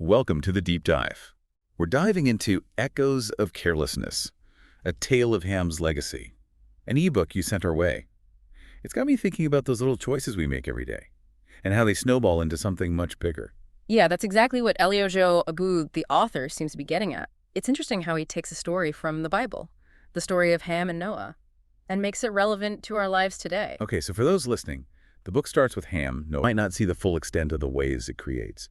Welcome to the Deep Dive. We're diving into Echoes of Carelessness, A Tale of Ham's Legacy, an ebook you sent our way. It's got me thinking about those little choices we make every day and how they snowball into something much bigger. Yeah, that's exactly what Eliojo Abu, the author, seems to be getting at. It's interesting how he takes a story from the Bible, the story of Ham and Noah, and makes it relevant to our lives today. Okay, so for those listening, the book starts with Ham. No, might not see the full extent of the ways it creates,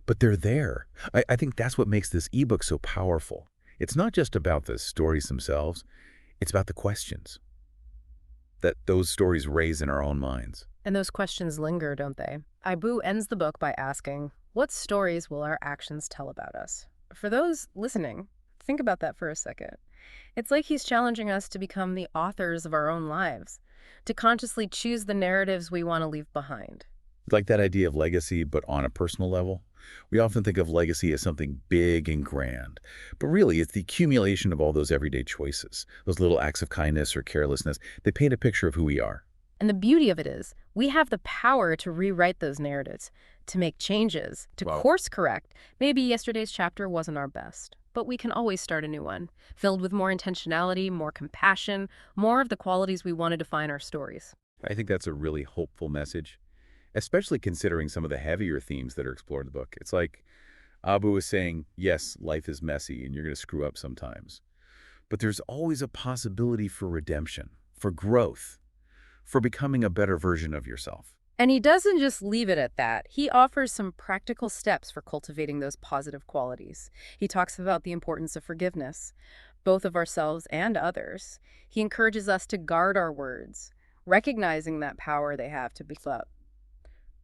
but they're there. I think that's what makes this ebook so powerful. It's not just about the stories themselves, it's about the questions that those stories raise in our own minds. And those questions linger, don't they? Abu ends the book by asking, what stories will our actions tell about us? For those listening, think about that for a second. It's like he's challenging us to become the authors of our own lives, to consciously choose the narratives we want to leave behind. Like that idea of legacy, but on a personal level. We often think of legacy as something big and grand, but really it's the accumulation of all those everyday choices, those little acts of kindness or carelessness. They paint a picture of who we are. And the beauty of it is, we have the power to rewrite those narratives, to make changes, to Wow. course correct. Maybe yesterday's chapter wasn't our best, but we can always start a new one, filled with more intentionality, more compassion, more of the qualities we want to define our stories. I think that's a really hopeful message, especially considering some of the heavier themes that are explored in the book. It's like Abu is saying, yes, life is messy and you're going to screw up sometimes, but there's always a possibility for redemption, for growth, for becoming a better version of yourself. And he doesn't just leave it at that. He offers some practical steps for cultivating those positive qualities. He talks about the importance of forgiveness, both of ourselves and others. He encourages us to guard our words, recognizing that power they have to beef up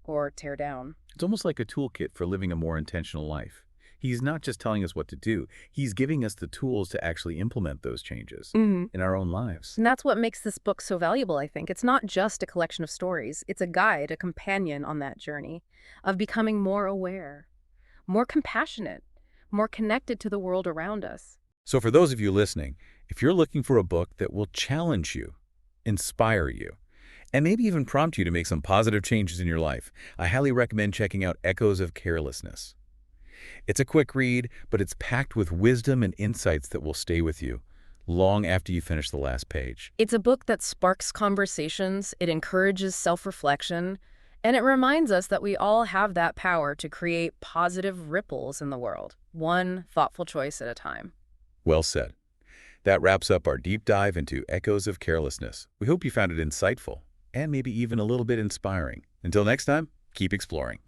or tear down. It's almost like a toolkit for living a more intentional life. He's not just telling us what to do, he's giving us the tools to actually implement those changes in our own lives. And that's what makes this book so valuable, I think. It's not just a collection of stories. It's a guide, a companion on that journey of becoming more aware, more compassionate, more connected to the world around us. So for those of you listening, if you're looking for a book that will challenge you, inspire you, and maybe even prompt you to make some positive changes in your life, I highly recommend checking out Echoes of Carelessness. It's a quick read, but it's packed with wisdom and insights that will stay with you long after you finish the last page. It's a book that sparks conversations, it encourages self-reflection, and it reminds us that we all have that power to create positive ripples in the world, one thoughtful choice at a time. Well said. That wraps up our deep dive into Echoes of Carelessness. We hope you found it insightful and maybe even a little bit inspiring. Until next time, keep exploring.